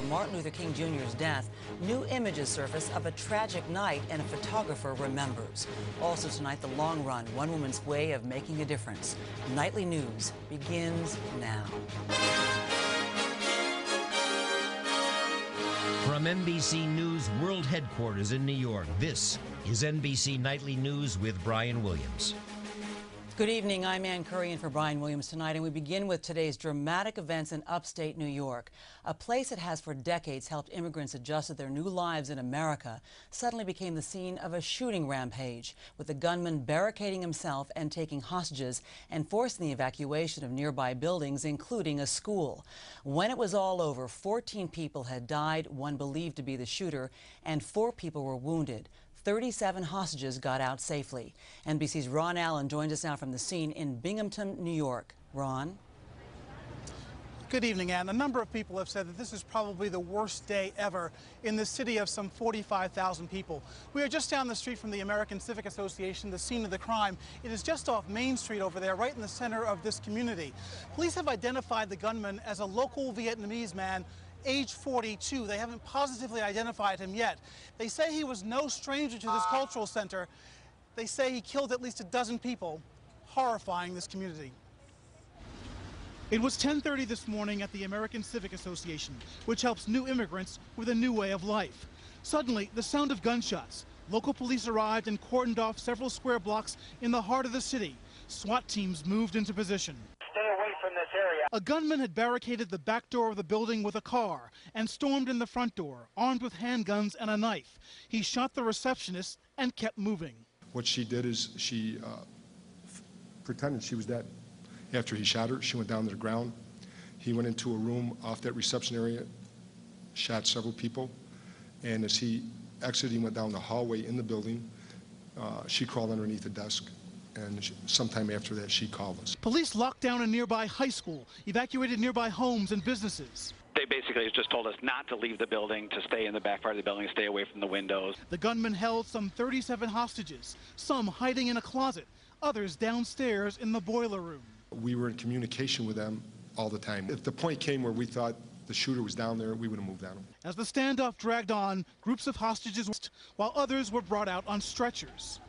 Martin Luther King Jr.'s death, new images surface of a tragic night and a photographer remembers. Also tonight, the long run, one woman's way of making a difference. Nightly News begins now. From NBC News World Headquarters in New York, this is NBC Nightly News with Brian Williams. Good evening, I'm Ann Curry in for Brian Williams tonight, and we begin with today's dramatic events in upstate New York. A place that has for decades helped immigrants adjust to their new lives in America suddenly became the scene of a shooting rampage, with a gunman barricading himself and taking hostages and forcing the evacuation of nearby buildings, including a school. When it was all over, 14 people had died, one believed to be the shooter, and 4 people were wounded. 37 hostages got out safely. NBC's Ron Allen joins us now from the scene in Binghamton, New York. Ron? Good evening, Ann. A number of people have said that this is probably the worst day ever in the city of some 45,000 people. We are just down the street from the American Civic Association, the scene of the crime. It is just off Main Street over there, right in the center of this community. Police have identified the gunman as a local Vietnamese man, age 42. They haven't positively identified him yet. They say he was no stranger to this cultural center. They say he killed at least a dozen people, horrifying this community. It was 10:30 this morning at the American Civic Association, which helps new immigrants with a new way of life. Suddenly, the sound of gunshots. Local police arrived and cordoned off several square blocks in the heart of the city. SWAT teams moved into position. Stay away from this area. A gunman had barricaded the back door of the building with a car and stormed in the front door, armed with handguns and a knife. He shot the receptionist and kept moving. What she did is she pretended she was dead. After he shot her, she went down to the ground. He went into a room off that reception area, shot several people, and as he exited, he went down the hallway in the building. She crawled underneath the desk, and sometime after that, she called us. Police locked down a nearby high school, evacuated nearby homes and businesses. They basically just told us not to leave the building, to stay in the back part of the building, stay away from the windows. The gunman held some 37 hostages, some hiding in a closet, others downstairs in the boiler room. We were in communication with them all the time. If the point came where we thought the shooter was down there, we would have moved on him. As the standoff dragged on, groups of hostages, while others were brought out on stretchers.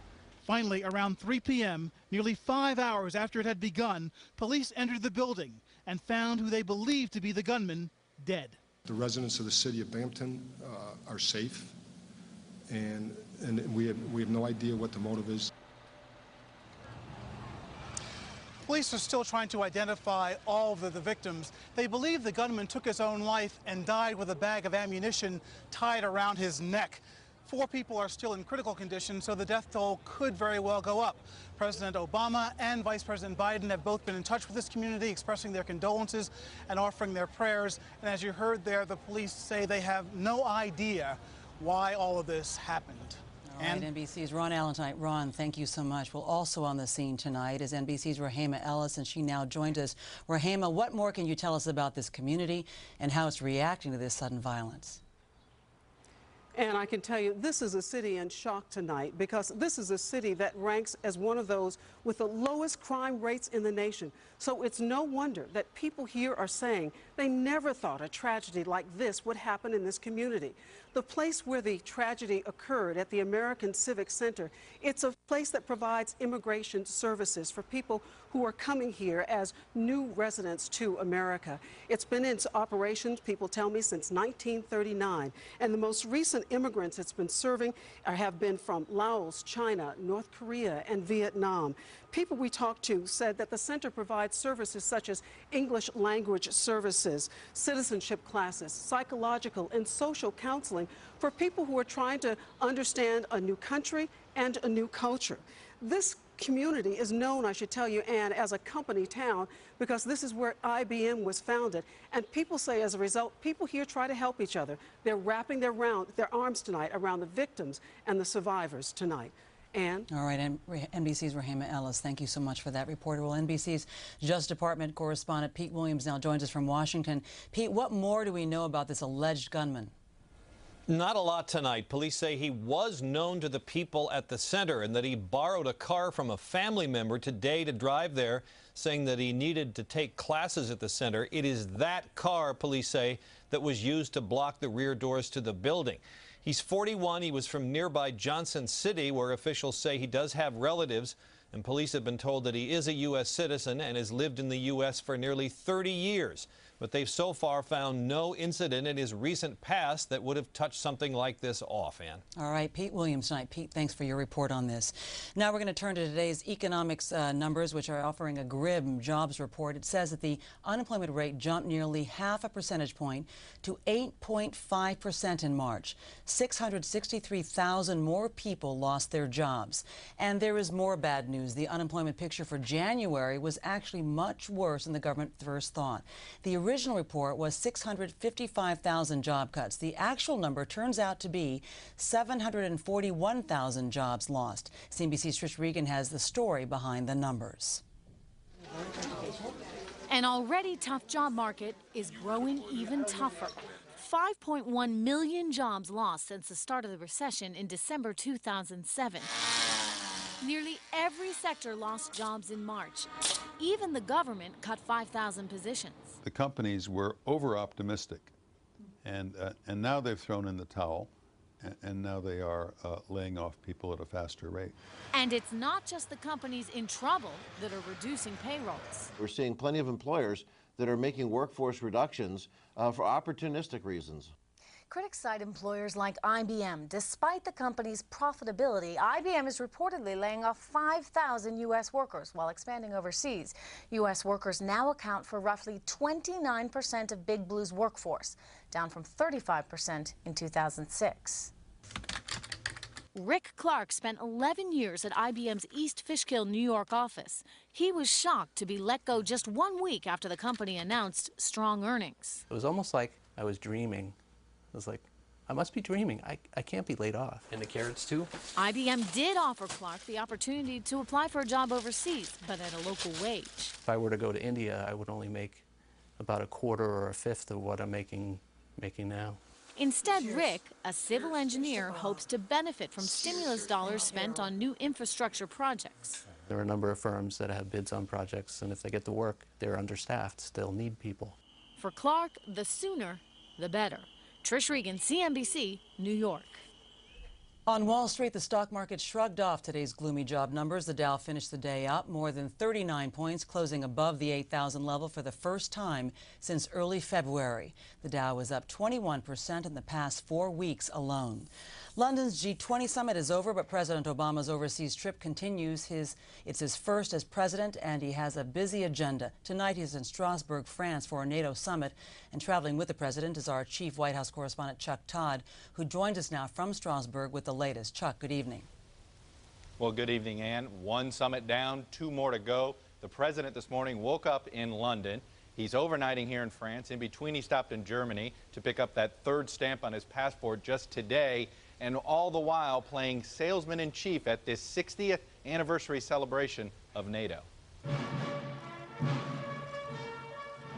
Finally, around 3 p.m., nearly 5 hours after it had begun, police entered the building and found who they believed to be the gunman dead. The residents of the city of Binghamton are safe, and we have no idea what the motive is. Police are still trying to identify all of the victims. They believe the gunman took his own life and died with a bag of ammunition tied around his neck. 4 people are still in critical condition, so the death toll could very well go up. President Obama and Vice President Biden have both been in touch with this community, expressing their condolences and offering their prayers. And as you heard there, the police say they have no idea why all of this happened. All right, NBC's Ron Allen tonight. Ron, thank you so much. Well, also on the scene tonight is NBC's Rahema Ellis, and she now joined us. Rahema, what more can you tell us about this community and how it's reacting to this sudden violence? And I can tell you, this is a city in shock tonight, because this is a city that ranks as one of those with the lowest crime rates in the nation. So it's no wonder that people here are saying they never thought a tragedy like this would happen in this community. The place where the tragedy occurred at the American Civic Center, it's a place that provides immigration services for people who are coming here as new residents to America. It's been in operations, people tell me, since 1939. And the most recent immigrants it's been serving have been from Laos, China, North Korea, and Vietnam. People we talked to said that the center provides services such as English language services, citizenship classes, psychological and social counseling for people who are trying to understand a new country and a new culture. This community is known, I should tell you, Ann, as a company town, because this is where IBM was founded. And people say, as a result, people here try to help each other. They're wrapping their arms tonight around the victims and the survivors tonight. Ann? All right, NBC's Rahema Ellis, thank you so much for that report. Well, NBC's Justice Department correspondent Pete Williams now joins us from Washington. Pete, what more do we know about this alleged gunman? Not a lot tonight. Police say he was known to the people at the center and that he borrowed a car from a family member today to drive there. saying that he needed to take classes at the center. It is that car, police say, that was used to block the rear doors to the building. He's 41. He was from nearby Johnson City, where officials say he does have relatives, and police have been told that he is a U.S. citizen and has lived in the U.S. for nearly 30 years. But they've so far found no incident in his recent past that would have touched something like this off, Ann. All right, Pete Williams tonight. Pete, thanks for your report on this. Now we're going to turn to today's economics numbers, which are offering a grim jobs report. It says that the unemployment rate jumped nearly half a percentage point to 8.5% in March. 663,000 more people lost their jobs. And there is more bad news. The unemployment picture for January was actually much worse than the government first thought. The original report was 655,000 job cuts. The actual number turns out to be 741,000 jobs lost. CNBC's Trish Regan has the story behind the numbers. An already tough job market is growing even tougher. 5.1 million jobs lost since the start of the recession in December 2007. Nearly every sector lost jobs in March. Even the government cut 5,000 positions. The companies were over-optimistic, and now they've thrown in the towel, and now they are laying off people at a faster rate. And it's not just the companies in trouble that are reducing payrolls. We're seeing plenty of employers that are making workforce reductions for opportunistic reasons. Critics cite employers like IBM. Despite the company's profitability, IBM is reportedly laying off 5,000 U.S. workers while expanding overseas. U.S. workers now account for roughly 29% of Big Blue's workforce, down from 35% in 2006. Rick Clark spent 11 years at IBM's East Fishkill, New York office. He was shocked to be let go just 1 week after the company announced strong earnings. It was almost like I was dreaming. I was like, I must be dreaming. I can't be laid off. And the carrots, too? IBM did offer Clark the opportunity to apply for a job overseas, but at a local wage. If I were to go to India, I would only make about a quarter or a fifth of what I'm making now. Instead, Rick, a civil engineer, hopes to benefit from stimulus dollars spent on new infrastructure projects. There are a number of firms that have bids on projects, and if they get the work, they're understaffed. They'll need people. For Clark, the sooner, the better. Trish Regan, CNBC, New York. On Wall Street, the stock market shrugged off today's gloomy job numbers. The Dow finished the day up more than 39 points, closing above the 8,000 level for the first time since early February. The Dow was up 21% in the past 4 weeks alone. London's G20 summit is over, but President Obama's overseas trip continues. It's his first as president, and he has a busy agenda. Tonight, he's in Strasbourg, France, for a NATO summit. And traveling with the president is our chief White House correspondent, Chuck Todd, who joins us now from Strasbourg with the latest. Chuck, good evening. Well, good evening, Ann. One summit down, 2 more to go. The president this morning woke up in London. He's overnighting here in France. In between, he stopped in Germany to pick up that 3rd stamp on his passport just today, and all the while playing salesman-in-chief at this 60th anniversary celebration of NATO.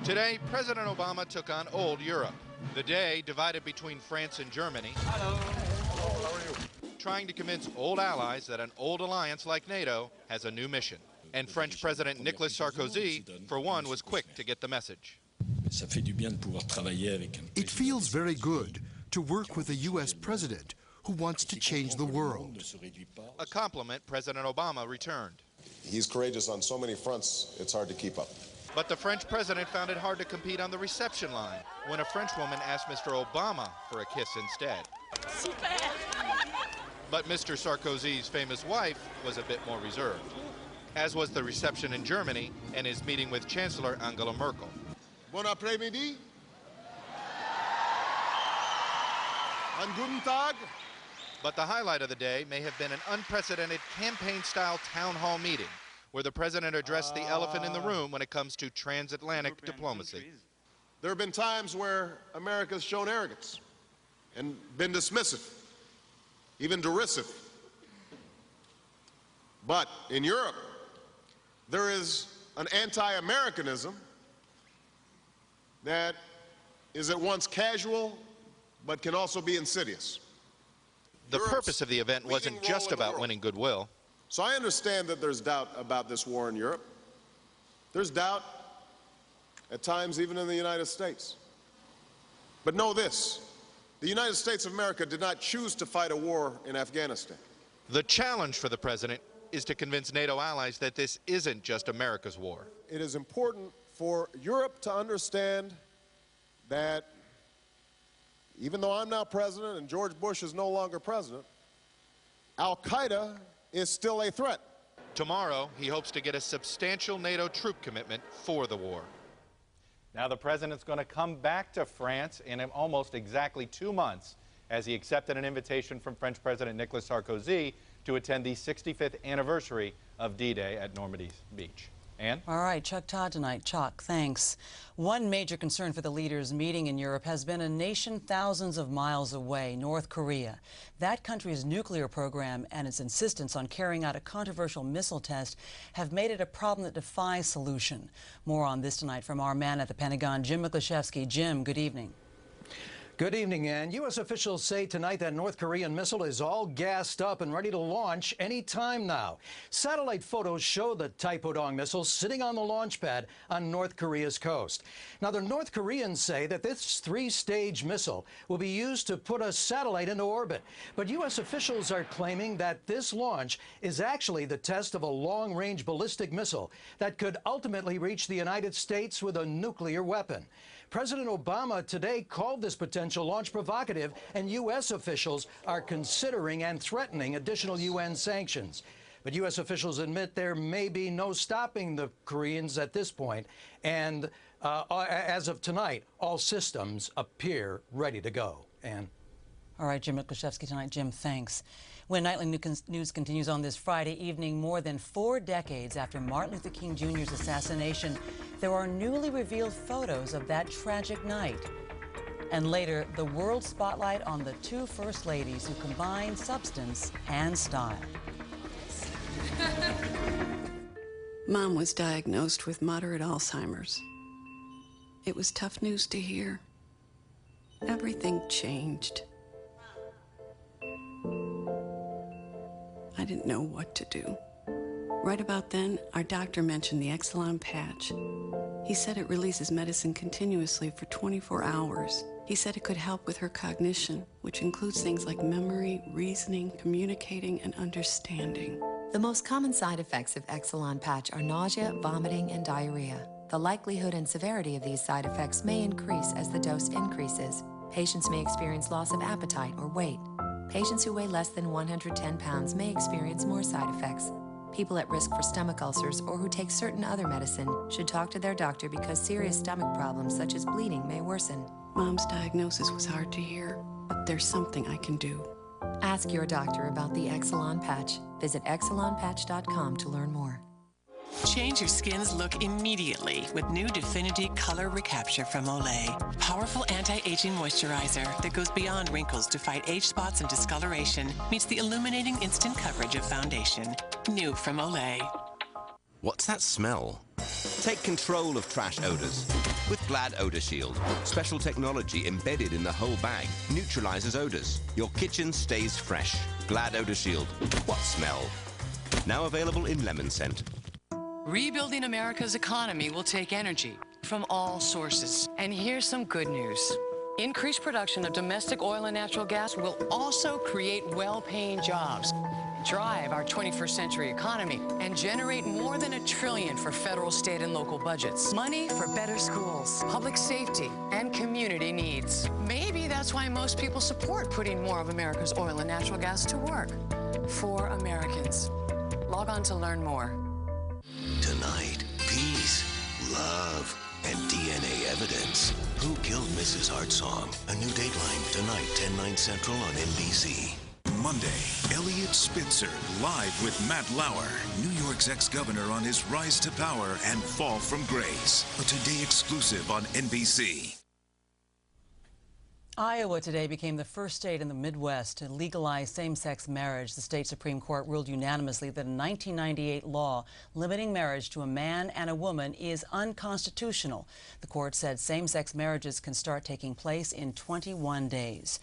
Today, President Obama took on old Europe. The day divided between France and Germany. Hello. How are you? Trying to convince old allies that an old alliance like NATO has a new mission. And French President Nicolas Sarkozy, for one, was quick to get the message. It feels very good to work with a U.S. president who wants to change the world. A compliment President Obama returned. He's courageous on so many fronts, it's hard to keep up. But the French president found it hard to compete on the reception line when a French woman asked Mr. Obama for a kiss instead. But Mr. Sarkozy's famous wife was a bit more reserved, as was the reception in Germany and his meeting with Chancellor Angela Merkel. Bon après-midi. And guten Tag. But the highlight of the day may have been an unprecedented campaign-style town hall meeting where the president addressed the elephant in the room when it comes to transatlantic diplomacy. There have been times where America's shown arrogance and been dismissive, even derisive. But in Europe, there is an anti-Americanism that is at once casual but can also be insidious. The purpose of the event wasn't just about winning goodwill. So I understand that there's doubt about this war in Europe. There's doubt, at times even in the United States. But know this, the United States of America did not choose to fight a war in Afghanistan. The challenge for the president is to convince NATO allies that this isn't just America's war. It is important for Europe to understand that even though I'm now president and George Bush is no longer president, Al-Qaeda is still a threat. Tomorrow, he hopes to get a substantial NATO troop commitment for the war. Now the president's going to come back to France in almost exactly 2 months as he accepted an invitation from French President Nicolas Sarkozy to attend the 65th anniversary of D-Day at Normandy Beach. Ann? All right, Chuck Todd tonight. Chuck, thanks. One major concern for the leaders meeting in Europe has been a nation thousands of miles away, North Korea. That country's nuclear program and its insistence on carrying out a controversial missile test have made it a problem that defies solution. More on this tonight from our man at the Pentagon, Jim Miklaszewski. Jim, good evening. Good evening, Ann. U.S. officials say tonight that North Korean missile is all gassed up and ready to launch any time now. Satellite photos show the Taepodong missile sitting on the launch pad on North Korea's coast. Now, the North Koreans say that this three-stage missile will be used to put a satellite into orbit. But U.S. officials are claiming that this launch is actually the test of a long-range ballistic missile that could ultimately reach the United States with a nuclear weapon. President Obama today called this potential launch provocative, and U.S. officials are considering and threatening additional UN sanctions. But U.S. officials admit there may be no stopping the Koreans at this point, and as of tonight, all systems appear ready to go. Ann? All right, Jim Miklaszewski tonight. Jim, thanks. When Nightly News continues on this Friday evening, more than 4 decades after Martin Luther King Jr.'s assassination, there are newly revealed photos of that tragic night. And later, the world spotlight on the 2 first ladies who combined substance and style. Mom was diagnosed with moderate Alzheimer's. It was tough news to hear. Everything changed. I didn't know what to do. Right about then, our doctor mentioned the Exelon patch. He said it releases medicine continuously for 24 hours. He said it could help with her cognition, which includes things like memory, reasoning, communicating, and understanding. The most common side effects of Exelon patch are nausea, vomiting, and diarrhea. The likelihood and severity of these side effects may increase as the dose increases. Patients may experience loss of appetite or weight. Patients who weigh less than 110 pounds may experience more side effects. People at risk for stomach ulcers or who take certain other medicine should talk to their doctor because serious stomach problems such as bleeding may worsen. Mom's diagnosis was hard to hear, but there's something I can do. Ask your doctor about the Exelon patch. Visit exelonpatch.com to learn more. Change your skin's look immediately with new Definity Color Recapture from Olay. Powerful anti-aging moisturizer that goes beyond wrinkles to fight age spots and discoloration meets the illuminating instant coverage of foundation. New from Olay. What's that smell? Take control of trash odors with Glad Odor Shield. Special technology embedded in the whole bag neutralizes odors. Your kitchen stays fresh. Glad Odor Shield. What smell? Now available in lemon scent. Rebuilding America's economy will take energy from all sources. And here's some good news. Increased production of domestic oil and natural gas will also create well-paying jobs, drive our 21st century economy, and generate more than $1 trillion for federal, state, and local budgets. Money for better schools, public safety, and community needs. Maybe that's why most people support putting more of America's oil and natural gas to work. For Americans. Log on to learn more. Tonight, peace, love, and DNA evidence. Who Killed Mrs. Hartsong? A new Dateline tonight, 10/9 Central on NBC. Monday, Elliot Spitzer live with Matt Lauer, New York's ex-governor on his rise to power and fall from grace. A Today exclusive on NBC. Iowa today became the first state in the Midwest to legalize same-sex marriage. The state Supreme Court ruled unanimously that a 1998 law limiting marriage to a man and a woman is unconstitutional. The court said same-sex marriages can start taking place in 21 days.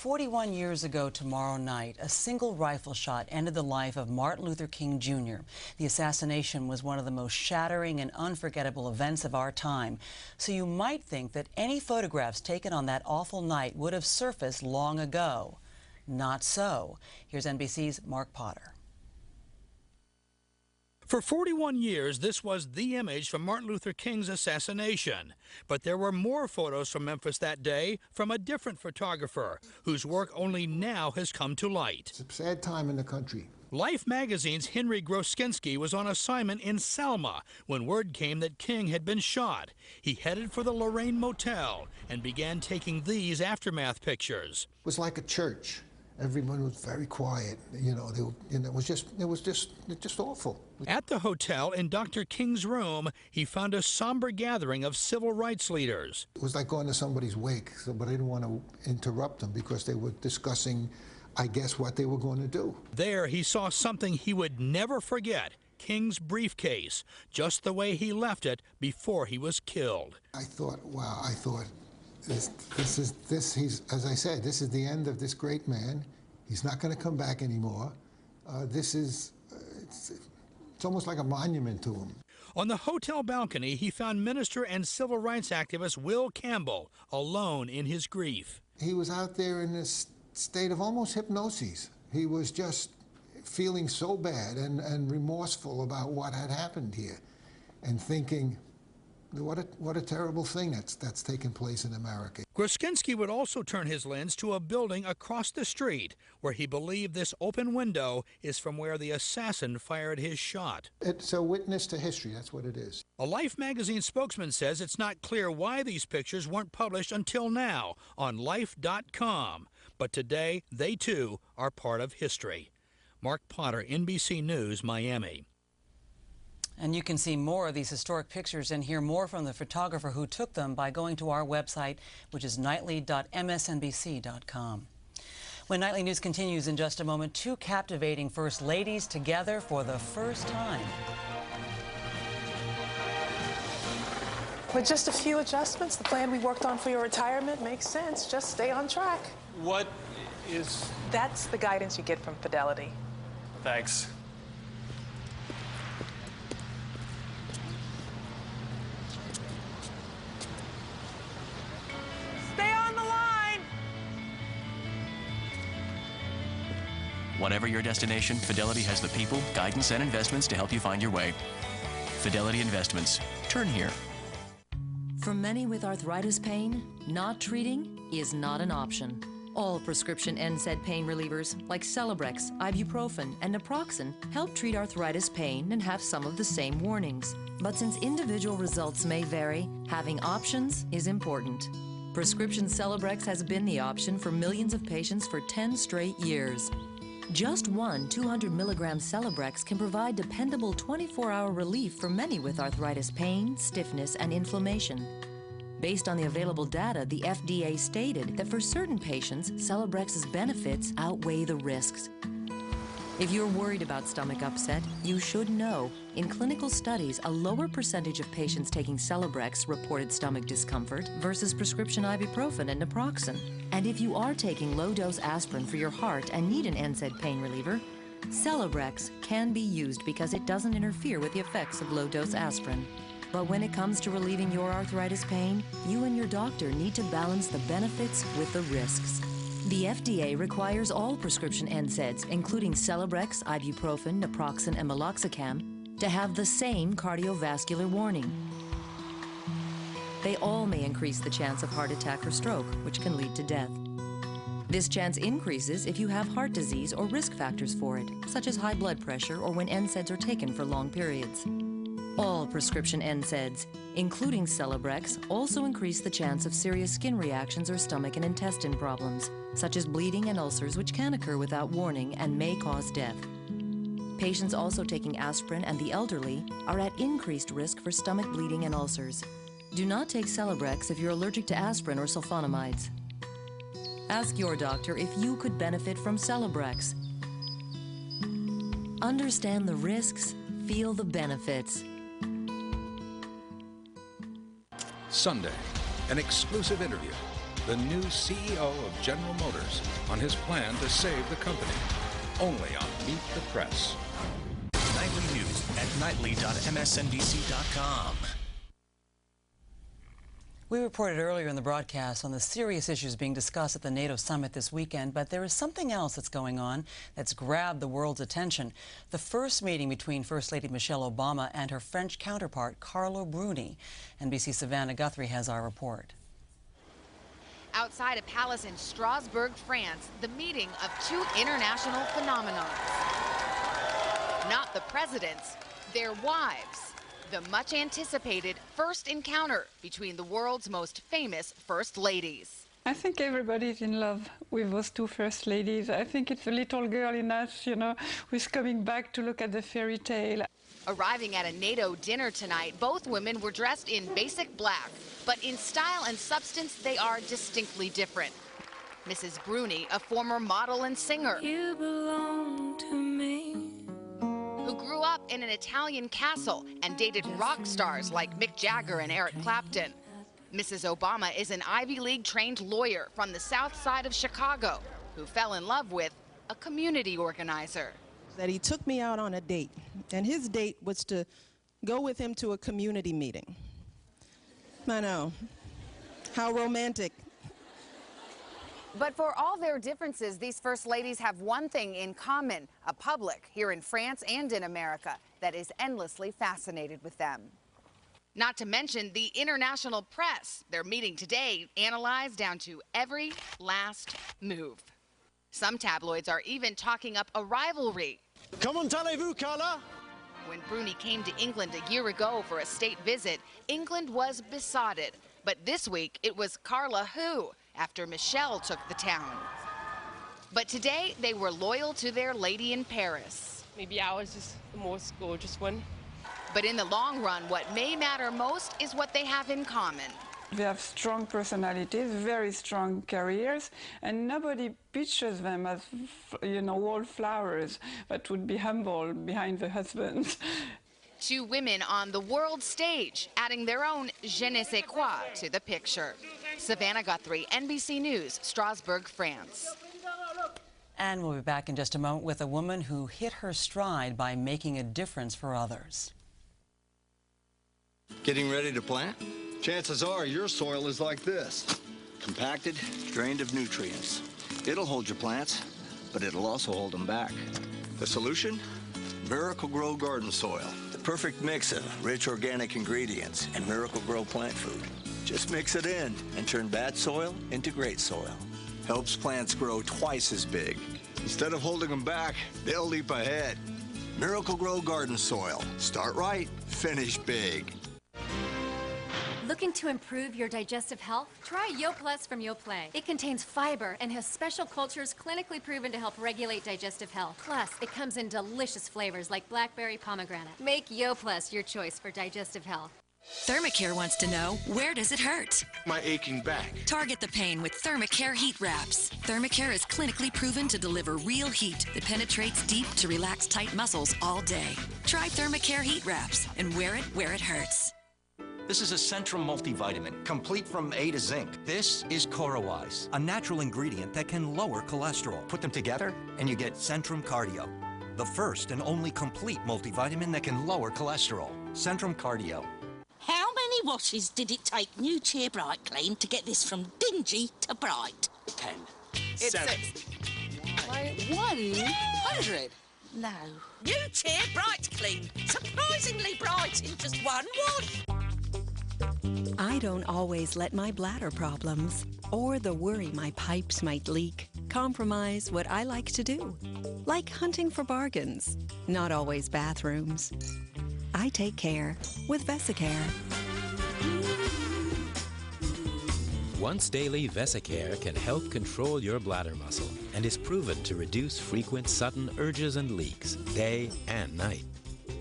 41 years ago tomorrow night, a single rifle shot ended the life of Martin Luther King Jr. The assassination was one of the most shattering and unforgettable events of our time. So you might think that any photographs taken on that awful night would have surfaced long ago. Not so. Here's NBC's Mark Potter. For 41 years, this was the image from Martin Luther King's assassination. But there were more photos from Memphis that day from a different photographer, whose work only now has come to light. It's a sad time in the country. Life magazine's Henry Groskinski was on assignment in Selma when word came that King had been shot. He headed for the Lorraine Motel and began taking these aftermath pictures. It was like a church. Everyone was very quiet, it was just awful. At the hotel in Dr. King's room, he found a somber gathering of civil rights leaders. It was like going to somebody's wake, but I didn't want to interrupt them because they were discussing, I guess, what they were going to do. There he saw something he would never forget, King's briefcase, just the way he left it before he was killed. I thought, wow, he's, as I said, this is the end of this great man. He's not going to come back anymore. It's almost like a monument to him. On the hotel balcony, he found minister and civil rights activist Will Campbell alone in his grief. He was out there in this state of almost hypnosis. He was just feeling so bad and remorseful about what had happened here and thinking, what a terrible thing that's taken place in America. Groskinski would also turn his lens to a building across the street where he believed this open window is from where the assassin fired his shot. It's a witness to history, that's what it is. A Life magazine spokesman says it's not clear why these pictures weren't published until now on Life.com. But today, they too are part of history. Mark Potter, NBC News, Miami. And you can see more of these historic pictures and hear more from the photographer who took them by going to our website, which is nightly.msnbc.com. When Nightly News continues in just a moment, two captivating first ladies together for the first time. With just a few adjustments, the plan we worked on for your retirement makes sense. Just stay on track. What is... That's the guidance you get from Fidelity. Thanks. Stay on the line! Whatever your destination, Fidelity has the people, guidance, and investments to help you find your way. Fidelity Investments. Turn here. For many with arthritis pain, not treating is not an option. All prescription NSAID pain relievers like Celebrex, ibuprofen, and naproxen help treat arthritis pain and have some of the same warnings. But since individual results may vary, having options is important. Prescription Celebrex has been the option for millions of patients for 10 straight years. Just one 200 milligram Celebrex can provide dependable 24-hour relief for many with arthritis pain, stiffness, and inflammation. Based on the available data, the FDA stated that for certain patients, Celebrex's benefits outweigh the risks. If you're worried about stomach upset, you should know. In clinical studies, a lower percentage of patients taking Celebrex reported stomach discomfort versus prescription ibuprofen and naproxen. And if you are taking low-dose aspirin for your heart and need an NSAID pain reliever, Celebrex can be used because it doesn't interfere with the effects of low-dose aspirin. But when it comes to relieving your arthritis pain, you and your doctor need to balance the benefits with the risks. The FDA requires all prescription NSAIDs, including Celebrex, ibuprofen, naproxen, and meloxicam, to have the same cardiovascular warning. They all may increase the chance of heart attack or stroke, which can lead to death. This chance increases if you have heart disease or risk factors for it, such as high blood pressure or when NSAIDs are taken for long periods. All prescription NSAIDs, including Celebrex, also increase the chance of serious skin reactions or stomach and intestine problems, such as bleeding and ulcers, which can occur without warning and may cause death. Patients also taking aspirin and the elderly are at increased risk for stomach bleeding and ulcers. Do not take Celebrex if you're allergic to aspirin or sulfonamides. Ask your doctor if you could benefit from Celebrex. Understand the risks, feel the benefits. Sunday, an exclusive interview. the new CEO of General Motors, on his plan to save the company. Only on Meet the Press. Nightly News at nightly.msnbc.com. We reported earlier in the broadcast on the serious issues being discussed at the NATO summit this weekend, but there is something else that's going on that's grabbed the world's attention. The first meeting between First Lady Michelle Obama and her French counterpart, Carlo Bruni. NBC's Savannah Guthrie has our report. Outside a palace in Strasbourg, France, the meeting of two international phenomenons. Not the presidents, their wives. The much anticipated first encounter between the world's most famous first ladies. I think everybody's in love with those two first ladies. I think it's a little girl in us, you know, who's coming back to look at the fairy tale. Arriving at a NATO dinner tonight, both women were dressed in basic black, but in style and substance, they are distinctly different. Mrs. Bruni, a former model and singer, You belong to me. who grew up in an Italian castle and dated rock stars like Mick Jagger and Eric Clapton. Mrs. Obama is an Ivy League-trained lawyer from the south side of Chicago who fell in love with a community organizer. That he took me out on a date, and his date was to go with him to a community meeting. I know. How romantic. But for all their differences, these first ladies have one thing in common, a public here in France and in America that is endlessly fascinated with them. Not to mention the international press. Their meeting today analyzed down to every last move. Some tabloids are even talking up a rivalry. Comment allez-vous, Carla? When Bruni came to England a year ago for a state visit, England was besotted. But this week, it was Carla who, after Michelle took the town. But today, they were loyal to their lady in Paris. Maybe ours is the most gorgeous one. But in the long run, what may matter most is what they have in common. They have strong personalities, very strong careers, and nobody pictures them as, you know, wallflowers that would be humble behind the husbands. Two women on the world stage, adding their own je ne sais quoi to the picture. Savannah Guthrie, NBC News, Strasbourg, France. And we'll be back in just a moment with a woman who hit her stride by making a difference for others. Getting ready to plant? Chances are your soil is like this. Compacted, drained of nutrients. It'll hold your plants, but it'll also hold them back. The solution? Miracle-Gro garden soil. The perfect mix of rich organic ingredients and Miracle-Gro plant food. Just mix it in and turn bad soil into great soil. Helps plants grow twice as big. Instead of holding them back, they'll leap ahead. Miracle-Gro garden soil. Start right, finish big. Looking to improve your digestive health? Try YoPlus from YoPlay. It contains fiber and has special cultures clinically proven to help regulate digestive health. Plus, it comes in delicious flavors like blackberry pomegranate. Make YoPlus your choice for digestive health. Thermacare wants to know, where does it hurt? My aching back. Target the pain with Thermacare heat wraps. Thermacare is clinically proven to deliver real heat that penetrates deep to relax tight muscles all day. Try Thermacare heat wraps and wear it where it hurts. This is a Centrum multivitamin, complete from A to zinc. This is CoraWise, a natural ingredient that can lower cholesterol. Put them together, and you get Centrum Cardio, the first and only complete multivitamin that can lower cholesterol. Centrum Cardio. How many washes did it take New Cheer Bright Clean to get this from dingy to bright? 10. It's 7. 6. 100? No. New Cheer Bright Clean. Surprisingly bright in just one wash. I don't always let my bladder problems or the worry my pipes might leak compromise what I like to do, like hunting for bargains, not always bathrooms. I take care with Vesicare. Once daily Vesicare can help control your bladder muscle and is proven to reduce frequent sudden urges and leaks day and night.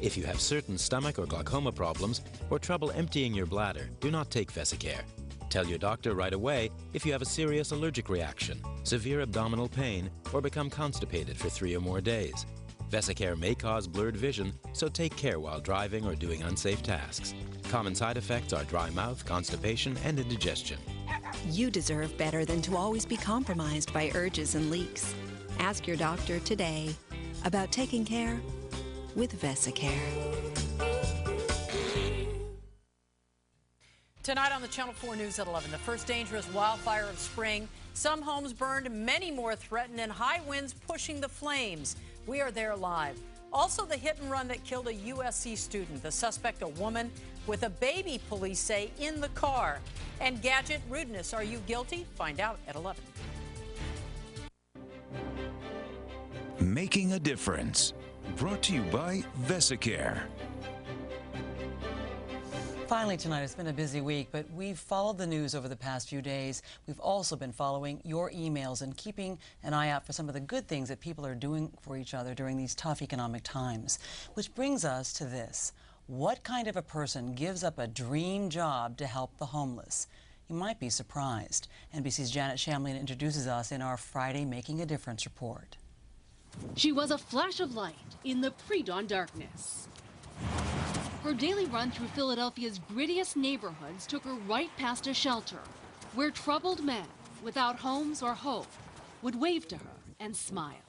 If you have certain stomach or glaucoma problems or trouble emptying your bladder, do not take Vesicare. Tell your doctor right away if you have a serious allergic reaction, severe abdominal pain, or become constipated for 3 or more days. Vesicare may cause blurred vision, so take care while driving or doing unsafe tasks. Common side effects are dry mouth, constipation, and indigestion. You deserve better than to always be compromised by urges and leaks. Ask your doctor today about taking care with Vesicare. Tonight on the Channel 4 News at 11, the first dangerous wildfire of spring. Some homes burned, many more threatened, and high winds pushing the flames. We are there live. Also, the hit and run that killed a USC student. The suspect, a woman with a baby, police say, in the car. And gadget rudeness. Are you guilty? Find out at 11. Making a difference. Brought to you by Vesicare. Finally tonight, it's been a busy week, but we've followed the news over the past few days. We've also been following your emails and keeping an eye out for some of the good things that people are doing for each other during these tough economic times. Which brings us to this. What kind of a person gives up a dream job to help the homeless? You might be surprised. NBC's Janet Shamlian introduces us in our Friday Making a Difference report. She was a flash of light in the pre-dawn darkness. Her daily run through Philadelphia's grittiest neighborhoods took her right past a shelter where troubled men without homes or hope would wave to her and smile.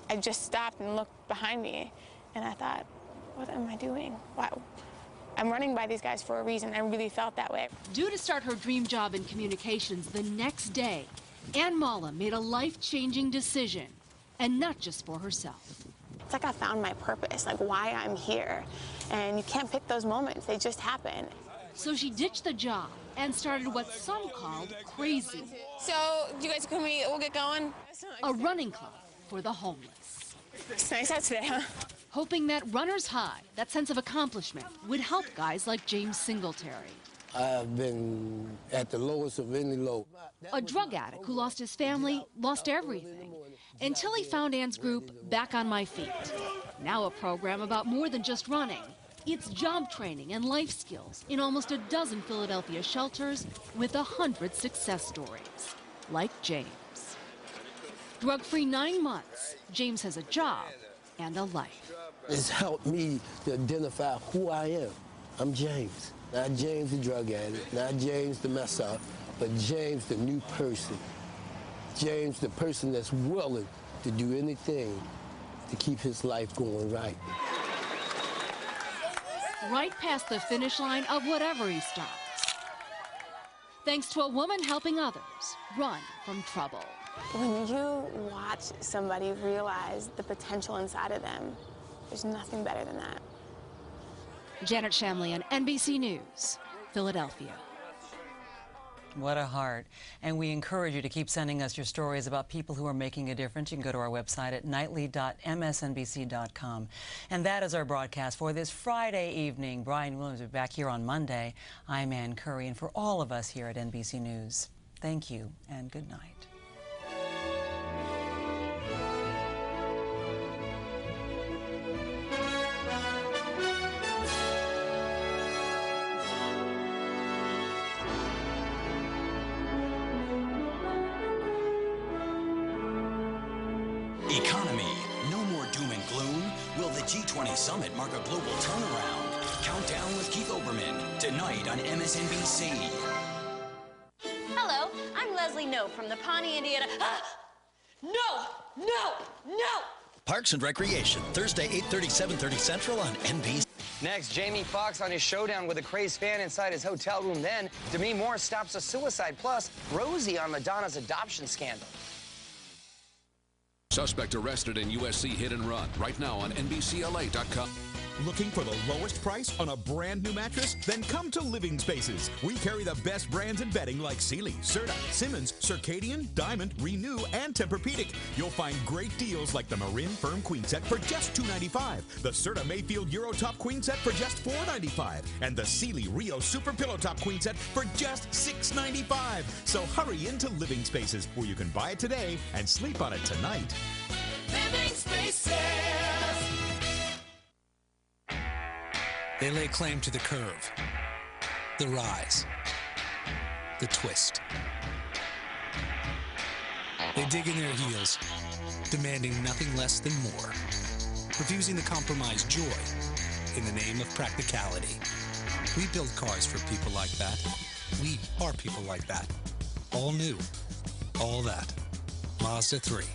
I just stopped and looked behind me, and I thought, what am I doing? Wow. I'm running by these guys for a reason. I really felt that way. Due to start her dream job in communications the next day, Ann Mala made a life-changing decision, and not just for herself. It's like I found my purpose, like why I'm here. And you can't pick those moments, they just happen. So she ditched the job and started what some called crazy. So, you guys come meet, we'll get going? A running club for the homeless. It's nice out today, huh? Hoping that runner's high, that sense of accomplishment, would help guys like James Singletary. I've been at the lowest of any low. A drug addict who lost his family, lost everything, until he found Ann's group, Back on My Feet. Now a program about more than just running. It's job training and life skills in almost a dozen Philadelphia shelters with 100 success stories, like James. Drug-free 9 months, James has a job and a life. It's helped me to identify who I am. I'm James. Not James the drug addict, not James the mess up, but James the new person. James the person that's willing to do anything to keep his life going right. Right past the finish line of whatever he starts. Thanks to a woman helping others run from trouble. When you watch somebody realize the potential inside of them, there's nothing better than that. Janet Shamlian, NBC News, Philadelphia. What a heart. And we encourage you to keep sending us your stories about people who are making a difference. You can go to our website at nightly.msnbc.com. And that is our broadcast for this Friday evening. Brian Williams will be back here on Monday. I'm Ann Curry, and for all of us here at NBC News, thank you and good night. Economy. No more doom and gloom. Will the G20 summit mark a global turnaround? Countdown with Keith Olbermann, tonight on MSNBC. Hello, I'm Leslie No from the Pawnee, Indiana. No! Parks and Recreation, Thursday, 8:30, 7:30 Central on NBC. Next, Jamie Foxx on his showdown with a crazed fan inside his hotel room. Then, Demi Moore stops a suicide. Plus, Rosie on Madonna's adoption scandal. Suspect arrested in USC hit and run. Right now on NBCLA.com. Looking for the lowest price on a brand new mattress? Then come to Living Spaces. We carry the best brands in bedding like Sealy, Serta, Simmons, Circadian, Diamond, Renew, and Tempur-Pedic. You'll find great deals like the Marin Firm Queen Set for just $295, the Serta Mayfield Euro Top Queen Set for just $495, and the Sealy Rio Super Pillow Top Queen Set for just $695. So hurry into Living Spaces, where you can buy it today and sleep on it tonight. Living Spaces. They lay claim to the curve, the rise, the twist. They dig in their heels, demanding nothing less than more. refusing to compromise joy in the name of practicality. We build cars for people like that. We are people like that. All new. All that. Mazda 3.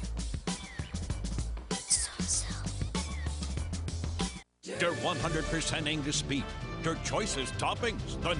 Der 100% Angus beef. Der choicest toppings. The